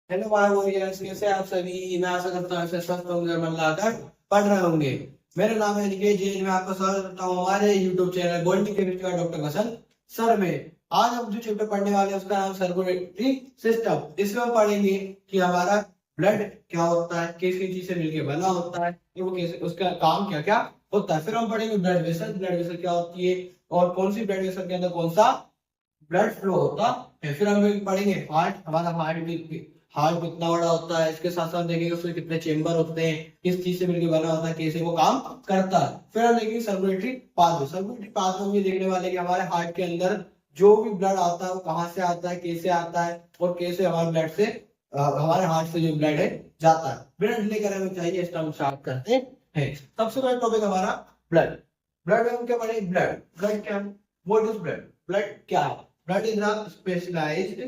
Hello भाई warriors, कैसे आप सभी। मैं आशा करता हूँ ऐसे स्वस्थ होंगे, मन लगाकर पढ़ रहे होंगे। मेरा नाम है निकेश जैन। मैं आपका स्वागत करता हूँ हमारे यूट्यूब चैनल गोल्डी केमिस्ट्री का डॉक्टर वसंत सर में। आज हम जो चैप्टर पढ़ने वाले हैं उसका नाम सर्कुलेटरी सिस्टम। इसमें हम पढ़ेंगे कि हमारा ब्लड क्या होता है, किस किस चीज से मिलकर बना होता है, वो कैसे, उसका काम क्या क्या होता है। फिर हम पढ़ेंगे ब्लड वेसल। ब्लड वेसल क्या होती है और कौन सी ब्लड वेसल के अंदर कौन सा ब्लड फ्लो होता है। फिर हम पढ़ेंगे हार्ट। हमारा हार्ट कितना बड़ा होता है, इसके साथ साथ देखेंगे उसमें कितने चेंबर होते हैं, किस चीज से मिलकर बना होता है, कैसे वो काम करता है। फिर हम देखेंगे सर्कुलेटरी पाथवे। सर्कुलेटरी पाथवे में देखने वाले कि हमारे हार्ट के अंदर जो भी ब्लड आता है वो कहाँ से आता है, कैसे आता है और कैसे हमारे ब्लड से हमारे हार्ट से जो ब्लड है जाता है। बिना डिले करे हमें चाहिए इसका हम स्टार्ट करते हैं। सबसे पहला टॉपिक हमारा ब्लड। ब्लड में हम क्या पढ़ेंगे, ब्लड। ब्लड क्या है, व्हाट इज ब्लड। ब्लड क्या है। Blood is a specialized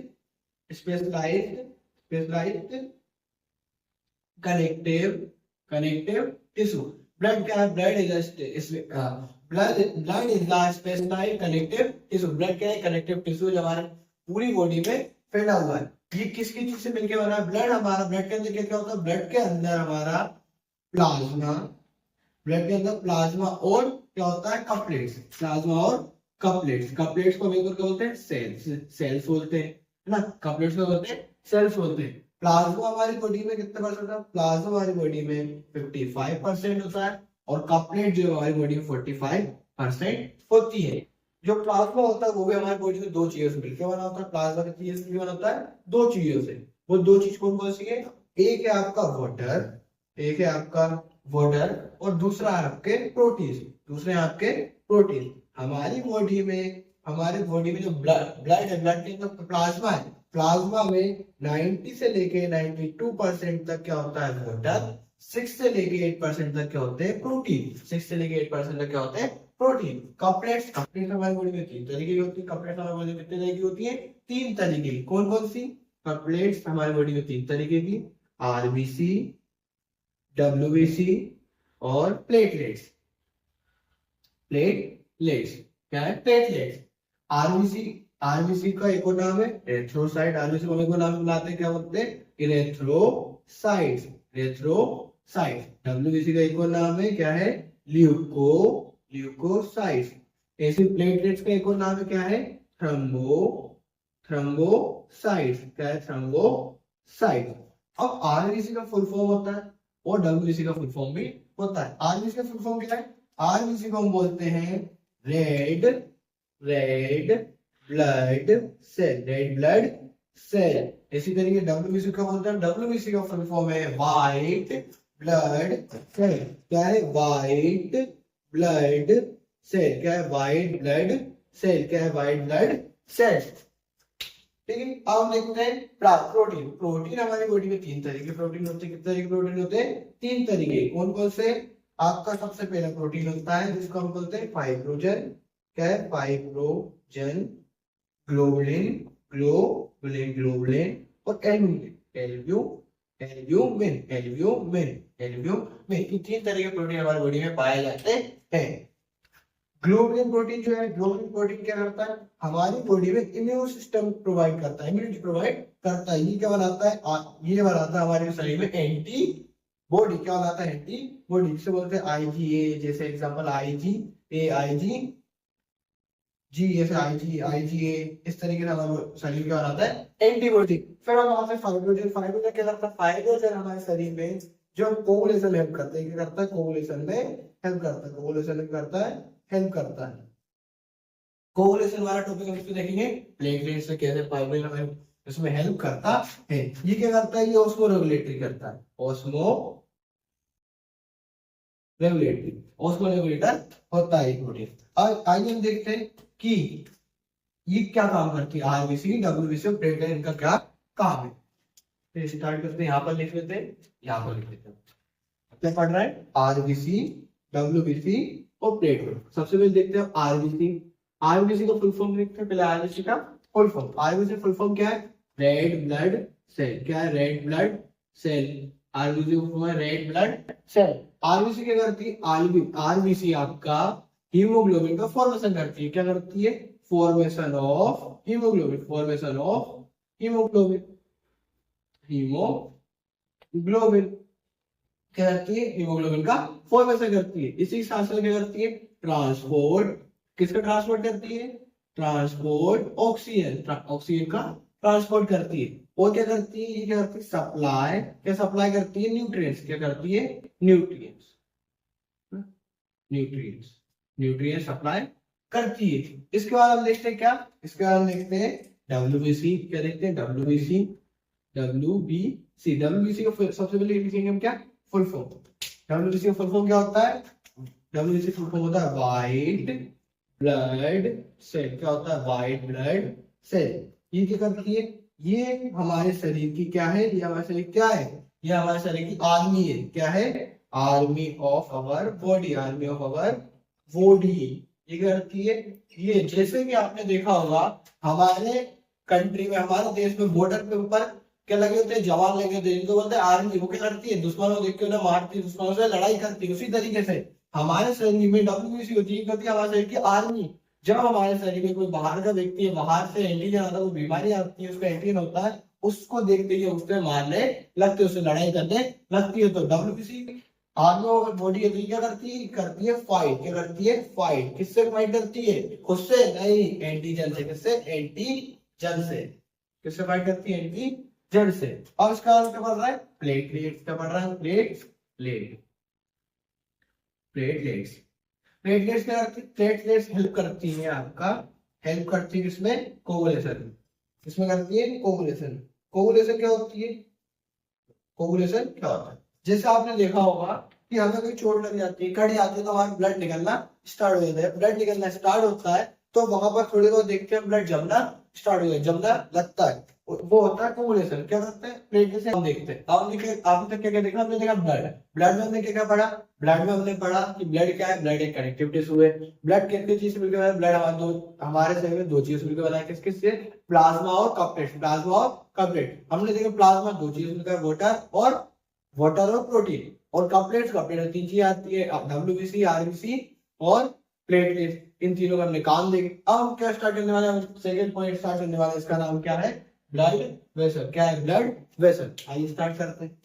connective tissue. Blood क्या है, blood is a specialized connective tissue. Blood क्या है, connective tissue जो हमारे पूरी बॉडी में फैला हुआ है। ये किसकी चीज से मिलके बना है, ब्लड। हमारा ब्लड के अंदर क्या क्या होता है, ब्लड के अंदर हमारा प्लाज्मा, ब्लड के अंदर प्लाज्मा और क्या होता है, कपलेट्स। प्लाज्मा और कपलेट्स। कपलेट्स को मिलकर क्या बोलते हैं, सेल्स। सेल्स बोलते हैं, है ना। कपलेट्स को बोलते हैं सेल्स बोलते हैं। प्लाज्मा हमारी बॉडी में कितने परसेंट होता है, प्लाज्मा हमारी बॉडी में 55% होता है और कपलेट जो हमारी बॉडी में 45% होती है। जो प्लाज्मा होता है वो भी हमारी बॉडी में दो चीजों से मिलकर बना होता है। प्लाज्मा कितनी चीजों से बना होता है, दो चीजों से। वो दो चीज कौन कौन सी है, एक है आपका वाटर, एक है आपका वाटर और दूसरा है आपके प्रोटीन। दूसरे आपके प्रोटीन। हमारी बॉडी में जो ब्लड है, ब्लड के अंदर प्लाज्मा है। प्लाज्मा में 90 से लेके 92% तक क्या होता है, वाटर। 6 से लेके 8% तक क्या होते हैं, प्रोटीन। 6 से लेके 8% तक क्या होते हैं, प्रोटीन। कपलेट्स हमारी बॉडी में 3 तरीके की होती है। कपलेट्स हमारी बॉडी में कितने तरीके की होती है, 3 तरीके की। कौन कौन सी कपलेट्स हमारी बॉडी में 3 तरीके की, आरबीसी, डब्ल्यूबीसी और प्लेटलेट्स। प्लेटलेट्स क्या है, प्लेटलेट्स। आरबीसी, आरबीसी का एक और नाम है एरिथ्रोसाइट। आरबीसी को एक और नाम बुलाते हैं, क्या बोलते हैं, इरेथ्रोसाइट्स। इरेथ्रोसाइट्स। डब्ल्यूबीसी का एक और नाम है, क्या है, ल्यूकोसाइट्स। ऐसे प्लेटलेट्स का एक और नाम है, क्या है, थ्रोम्बोसाइट्स। क्या है, थ्रोम्बोसाइट्स। अब आरबीसी का फुल फॉर्म होता है और डब्ल्यूबीसी का फुल फॉर्म भी होता है। आरबीसी का फुल फॉर्म क्या है, आरबीसी को हम बोलते हैं red blood cell. Red blood cell. इसी तरीके डब्ल्यूबीसी का बोलते हैं, डब्ल्यूबीसी का फुल फॉर्म है व्हाइट ब्लड सेल। क्या है, व्हाइट ब्लड सेल। क्या है, व्हाइट ब्लड सेल। क्या है, व्हाइट ब्लड सेल। ठीक है। अब हम देखते हैं प्रोटीन। प्रोटीन हमारी बॉडी में 3 तरीके प्रोटीन होते हैं। कितने तरीके प्रोटीन होते हैं, 3 तरीके। कौन कौन से, आपका सबसे पहला प्रोटीन होता है जिसको हम बोलते हैं फाइब्रोजन। क्या है, फाइब्रोजन, ग्लोबुलिन, ग्लोबुलिन और एल्ब्यूमिन। ये 3 तरह के प्रोटीन हमारी बॉडी में पाए जाते हैं। ग्लोबुलिन प्रोटीन जो है, ग्लोबुलिन प्रोटीन क्या करता है, हमारी बॉडी में इम्यून सिस्टम प्रोवाइड करता है, इम्यूनिटी प्रोवाइड करता है। ये क्या बनाता है, ये बनाता है हमारे शरीर में एंटी बॉडी। क्या बनाता है, एंटी बॉडी। जिसे बोलते हैं आईजीए। जैसे एग्जांपल आईजी जी, जैसे आईजीए। इस तरीके से हमारे शरीर क्या बनाता है, एंटीबॉडी। फिर हम वहां से फाइब्रोजन। फाइब्रोजन क्या करता है, फाइब्रोजन हमारे शरीर में जो कोगुलेशन में हेल्प करता है। क्या करता है, कोगुलेशन में हेल्प करता है। कोगुलेशन में करता है, हेल्प करता है। कोगुलेशन वाला टॉपिक हम इसमें देखेंगे, प्लेटलेट्स से कैसे फाइब्रोजन हमें इसमें हेल्प करता है। ये क्या करता है, ये ऑस्मो रेगुलेटरी करता है। ऑस्मो रेगुलेटर होता है प्रोटीन। अब आइए हम देखते हैं कि ये क्या काम करती है, आरबीसी, डब्ल्यूबीसी और प्लेटलेट, इनका क्या काम है। तो स्टार्ट करते हैं, यहाँ पर लिख लेते हैं, यहाँ पर लिख लेते हैं। क्या पढ़ रहा है, आरबीसी, डब्ल्यूबीसी और प्लेटलेट। सबसे पहले देखते हैं आरबीसी। आरबीसी का फुल फॉर्म देखते हैं पहले। आरबीसी का full form, RBC full form क्या है, रेड ब्लड सेल। क्या है, रेड ब्लड सेल। आरबीसी का फुल फॉर्म है रेड ब्लड सेल। आरबीसी क्या करती है, आरबीसी आपका हीमोग्लोबिन का फॉर्मेशन करती है। क्या करती है, formation of haemoglobin. Formation of haemoglobin. Haemoglobin क्या करती है, हीमोग्लोबिन का फॉर्मेशन करती है। इसी के साथ साथ क्या करती है, ट्रांसपोर्ट, किसका ट्रांसपोर्ट करती है, ट्रांसपोर्ट ऑक्सीजन, ऑक्सीजन का ट्रांसपोर्ट करती है। और क्या करती है, ये क्या करती है, सप्लाई, क्या सप्लाई करती है, न्यूट्रिएंट्स, क्या करती है, न्यूट्रिएंट्स, न्यूट्रिएंट्स, न्यूट्रिएंट्स सप्लाई करती है। इसके बाद हम देखते हैं क्या, इसके बाद हम देखते हैं डब्ल्यूबीसी, क्या देखते हैं, डब्ल्यूबीसी, डब्ल्यूबीसी, डब्ल्यूबीसी को सबसे पहले लिखेंगे हम क्या, फुल फॉर्म। डब्ल्यूबीसी का फुल फॉर्म क्या होता है, डब्ल्यूबीसी फुल फॉर्म होता है व्हाइट ब्लड सेल, क्या होता है, व्हाइट ब्लड सेल। ये क्या करती है, ये हमारे शरीर की क्या है, ये हमारे शरीर क्या है, ये हमारे शरीर की आर्मी है, क्या है, army of our body, army of our body. ये क्या करती है, ये जैसे कि आपने देखा होगा हमारे कंट्री में, हमारे देश में बॉर्डर के ऊपर क्या लगे होते हैं, जवान लगे होते हैं, जिनको बोलते हैं आर्मी। वो क्या करती है, दुश्मनों को देख के उन्हें मारती है, दुश्मनों से लड़ाई करती है। उसी तरीके से हमारे शरीर में डब्ल्यूबीसी होती है, होती है हमारे शरीर की आर्मी। जब हमारे शरीर में कोई बाहर का व्यक्ति है, बाहर से एंटीजन आता है, कोई बीमारी आती है, उसका एंटीजन होता है, उसको देखते ही उससे मारने लगते, उससे लड़ाई करने लगती है। तो डब्ल्यूबीसी आर्मी ऑफ बॉडी क्या करती है फाइट, क्या करती है, फाइट, किससे फाइट करती है, खुद से नहीं, एंटीजन से, किससे, एंटीजन से, किससे फाइट करती है, एंटीजन से। अब इसका क्या पढ़ रहा है, प्लेटलेट्स, क्या पढ़ रहा है, प्लेटलेट्स, प्लेटलेट्स क्या करती है, प्लेटलेट्स हेल्प करती है आपका, हेल्प करती है किसमें, कोगुलेशन, किसमें करती है, कोगुलेशन। कोगुलेशन क्या होती है, कोगुलेशन क्या होता है, जैसे आपने देखा होगा कि हमें कोई चोट लग जाती है, कट जाती है, तो हमारा ब्लड निकलना स्टार्ट हो जाता है। ब्लड निकलना स्टार्ट होता है तो वहां पर थोड़ी बहुत देखते हैं ब्लड जमना स्टार्ट हो जाए, जमना लगता है, वो होता है कोगुलेशन। क्या करते हैं, प्लेटलेट से हम देखते हैं। आपने तक क्या क्या देखा, हमने देखा ब्लड, ब्लड में हमने क्या क्या पढ़ा, ब्लड में हमने पढ़ा कि ब्लड क्या है, ब्लड एक कनेक्टिव टिश्यू है। ब्लड कितनी चीज से मिलकर बना है, ब्लड हमारे शरीर में दो चीज से मिलकर बना है, किस किस से, प्लाज्मा और कपलेट, प्लाज्मा और कपलेट। हमने देखा प्लाज्मा दो चीज मिलकर, वाटर और प्रोटीन, और कपलेट तीन चीज आती है, डब्ल्यूबीसी, आरबीसी और प्लेटलेट, इन तीनों का हमने काम देखे। अब हम क्या स्टार्ट करने वाले हैं, सेकंड पॉइंट स्टार्ट करने वाले हैं, इसका नाम क्या है, ब्लड वेसल। क्या है, ब्लड वेसल, आइए स्टार्ट करते हैं।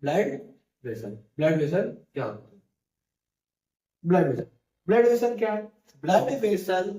ब्लड वेसल, ब्लड वेसल क्या होता है, ब्लड वेसल, ब्लड वेसल क्या है, ब्लड वेसल,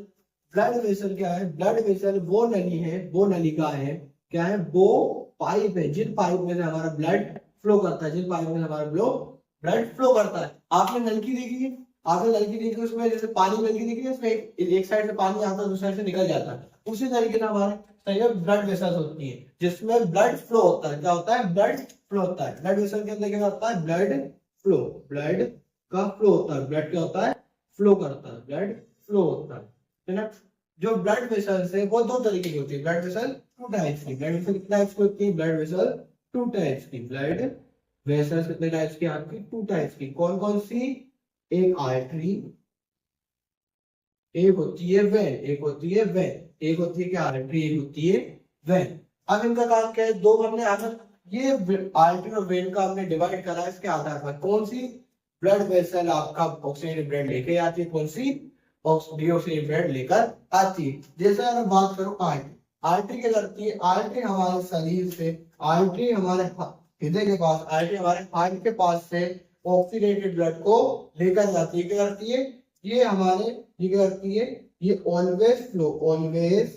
ब्लड वेसल क्या है, ब्लड वेसल वो नली है, वो नलिका है, क्या है, वो पाइप है, जिन पाइप में से हमारा ब्लड फ्लो करता है, जिन पाइप में हमारा ब्लड फ्लो करता है। आपने नलकी देखी है, आपने नलकी देखी, उसमें जैसे पानी नलकी देखी है, उसमें एक साइड से पानी आता है, दूसरी साइड से निकल जाता है। उसी तरीके से हमारे शरीर में ब्लड वेसल होती है, जिसमें ब्लड फ्लो होता है। क्या होता है, ब्लड फ्लो होता है। ब्लड वेसल के अंदर क्या होता है, ब्लड फ्लो, ब्लड का फ्लो होता है, ब्लड क्या होता है, फ्लो करता है, ब्लड फ्लो होता है ना। जो ब्लड वेसल्स है वो दो तरीके की होती है, ब्लड वेसल टू टाइप्स की, ब्लड वेसल कितने टाइप्स की होती है, ब्लड वेसल टू टाइप्स की, ब्लड वेसल्स कितने टाइप्स की आपकी, टू टाइप्स की। कौन कौन सी, एक आर्टरी, एक होती है वेन, एक होती है वेन, एक होती है क्या, आर्टरी, एक होती है वेन। अब इनका काम क्या है, दो हमने आधार, ये आर्टरी और वेन का हमने डिवाइड करा है इसके आधार पर। कौन सी ब्लड वेसल आपका ऑक्सीजन ब्लड लेके आती है, कौन सी डीऑक्सीजन ब्लड लेकर आती है। जैसे अगर बात करो आर्टरी, आर्टरी क्या करती है, आर्टरी हमारे शरीर से, आर्टरी हमारे हृदय के पास, आर्टरी हमारे हार्ट के पास से ऑक्सीडेटेड ब्लड को लेकर जाती है। क्या करती है, ये हमारे, ये क्या करती है, ये always flow, always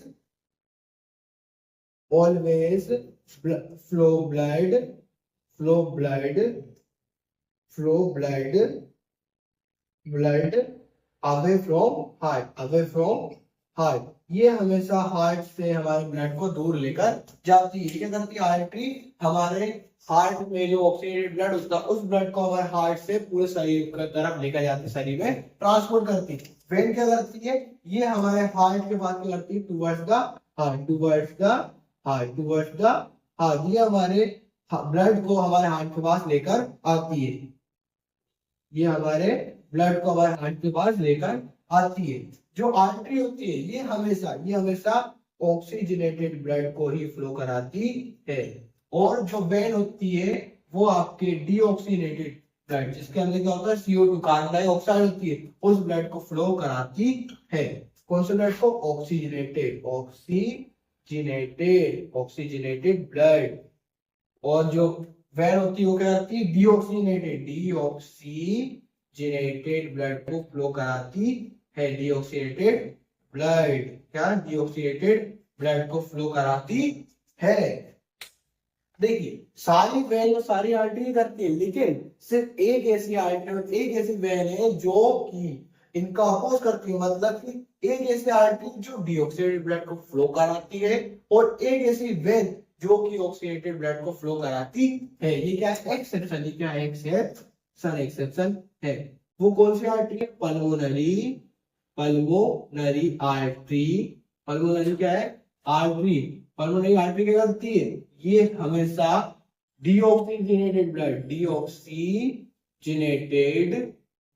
flow blood, flow blood, flow blood, blood away from heart, away from heart. ये हमेशा हार्ट से हमारे ब्लड को दूर लेकर जाती है। क्या करती है, आर्टरी हमारे हार्ट में जो ऑक्सीडेटेड ब्लड होता है, उस ब्लड को हमारे हार्ट से पूरे शरीर की तरफ लेकर जाती है, शरीर में ट्रांसपोर्ट करती है। वेन क्या करती है, ये हमारे हार्ट के पास क्या करती है, towards the heart, towards the heart, towards the heart. ये हमारे ब्लड को हमारे हार्ट के पास लेकर आती है, ये हमारे ब्लड को हमारे हार्ट के पास लेकर आती है। जो आर्टरी होती है ये हमेशा ऑक्सीजनेटेड ब्लड को ही फ्लो कराती है, और जो वेन होती है वो आपके डीऑक्सीनेटेड ब्लड, जिसके अंदर क्या होता है, CO2 कार्बन डाइऑक्साइड होती है, उस ब्लड को फ्लो कराती है। कौन से ब्लड को, ऑक्सीजनेटेड, ऑक्सीजनेटेड ब्लड, और जो वेन होती है वो क्या करती है, डीऑक्सीजनेटेड ब्लड को फ्लो कराती है। डीऑक्सीजनेटेड ब्लड, क्या डीऑक्सीजनेटेड ब्लड को फ्लो कराती है। देखिए सारी वेन और सारी आर्टरी करती है, लेकिन सिर्फ एक ऐसी आर्टरी और एक ऐसी वेन है जो कि इनका अपोज करती है, मतलब कि एक ऐसी आर्टरी जो डीऑक्सीडेटेड ब्लड को फ्लो कराती है और एक ऐसी वेन जो कि ऑक्सीडेटेड ब्लड को फ्लो कराती है। ये क्या है, एक्सेप्शन। ये क्या है, एक्सेप्शन है। वो कौन सी आर्टरी है, पल्मोनरी आर्टरी। पल्मोनरी क्या है, आर्टरी। पल्मोनरी आर्टरी क्या करती है, ये हमेशा डीऑक्सीजनेटेड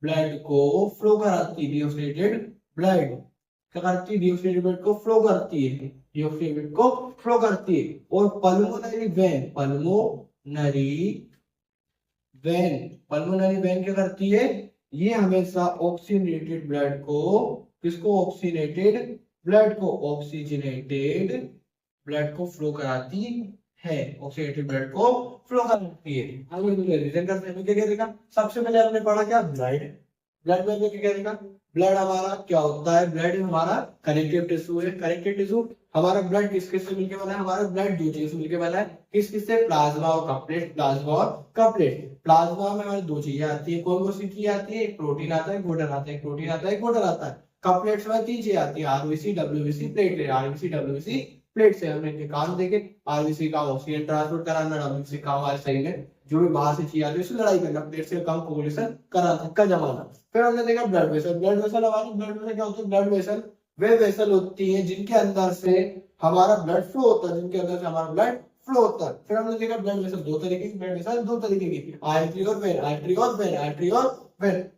ब्लड को फ्लो कराती है। डीऑक्सीजनेटेड ब्लड क्या करती है, डीऑक्सीजनेटेड ब्लड को फ्लो करती है, डीऑक्सीजनेटेड ब्लड को फ्लो करती है। और पल्मोनरी वेन क्या करती है, ये हमेशा ऑक्सीजनेटेड ब्लड को, किसको, ऑक्सीजनेटेड ब्लड को फ्लो कराती है, ऑक्सीडेटेड ब्लड को फ्लो कराती है। आगे रीजन करते हैं, क्या देखा, सबसे पहले हमने पढ़ा क्या, ब्लड में क्या देखा, ब्लड हमारा क्या होता है, ब्लड हमारा कनेक्टिव टिश्यू है। कनेक्टिव टिश्यू हमारा ब्लड किस किस से मिलकर बना है, हमारा ब्लड दो चीज से मिलकर बना है, किस किस से, प्लाज्मा और कपलेट। प्लाज्मा में हमारी दो चीजें आती है, कौन कौन सी चीजें आती है, एक प्रोटीन आता है, एक वोटर आता है। कपलेट्स में तीन चीजें आती है, आरबीसी, डब्ल्यूबीसी, प्लेट से हमने इनके काम देखे। आरबीसी का ऑक्सीजन ट्रांसपोर्ट कराना, डब्ल्यूबीसी का हमारे शरीर में जो भी बाहर से चीज आती है उससे लड़ाई करना, प्लेट से काम कोगुलेशन कराना का जमाना। फिर हमने देखा ब्लड वेसल। ब्लड वेसल क्या होता है, ब्लड वेसल वे वेसल होती है जिनके अंदर से हमारा ब्लड फ्लो होता है, फिर हमने देखा ब्लड वेसल दो तरीके की, आर्टरी और वेन।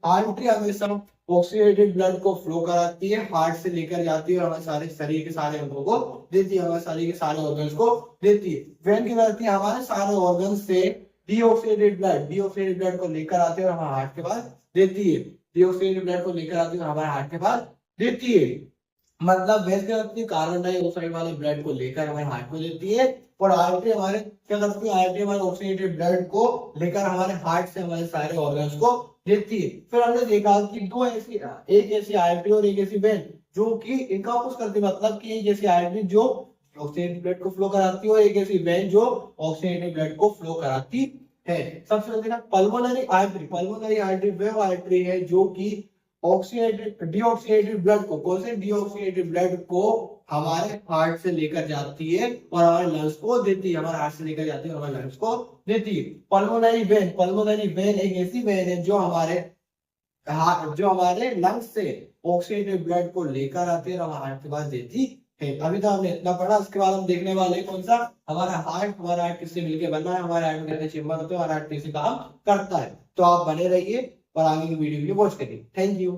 आर्टरी हमेशा ऑक्सीडेटेड ब्लड को फ्लो कराती है, हार्ट से लेकर जाती है और हमारे सारे शरीर के सारे अंगों को देती है, हमारे शरीर के सारे ऑर्गन्स को देती है। वेन क्या करती है, हमारे सारे ऑर्गन से डीऑक्सीडेटेड ब्लड को लेकर आती है और हमारे हार्ट के पास देती है। डीऑक्सीडेटेड ब्लड को लेकर आती है और हमारे हार्ट के पास देती है। मतलब वेन क्या करती है, कार्बन डाइऑक्साइड वाले ब्लड को लेकर हमारे हार्ट को देती है, और आर्टरी हमारे क्या करती है, आर्टरी हमारे ऑक्सीडेटेड ब्लड को लेकर हमारे हार्ट से हमारे सारे ऑर्गन्स को देती है। फिर हमने देखा कि एक ऐसी आर्टरी और एक ऐसी वेन जो कि इनका अपोज करती है, मतलब कि एक ऐसी आर्टरी जो ऑक्सीडेटेड ब्लड को फ्लो कराती है और एक ऐसी वेन जो ऑक्सीडेटेड ब्लड को फ्लो कराती है। सबसे पहले देखा पल्मोनरी आर्टरी वह आर्टरी है जो कि डीऑक्सीडेटेड ब्लड को, कौन से, डीऑक्सीडेटेड ब्लड को हमारे हार्ट से लेकर जाती है और हमारे लंग्स को देती है, हमारे हार्ट से लेकर जाती है और हमारे लंग्स को देती है। पल्मोनरी वेन एक ऐसी वेन है जो हमारे लंग्स से ऑक्सीडेटेड ब्लड को लेकर आती है और हमारे हार्ट के पास देती है। अभी तो हमने इतना पढ़ा, उसके बाद हम देखने वाले कौन सा, हमारा हार्ट किससे मिलकर बना है, हमारे हार्ट में कैसे चेंबर होते हैं, हमारा हार्ट कैसे काम करता है। तो आप बने रहिए और आगे की वीडियो वॉच करिए। Thank you.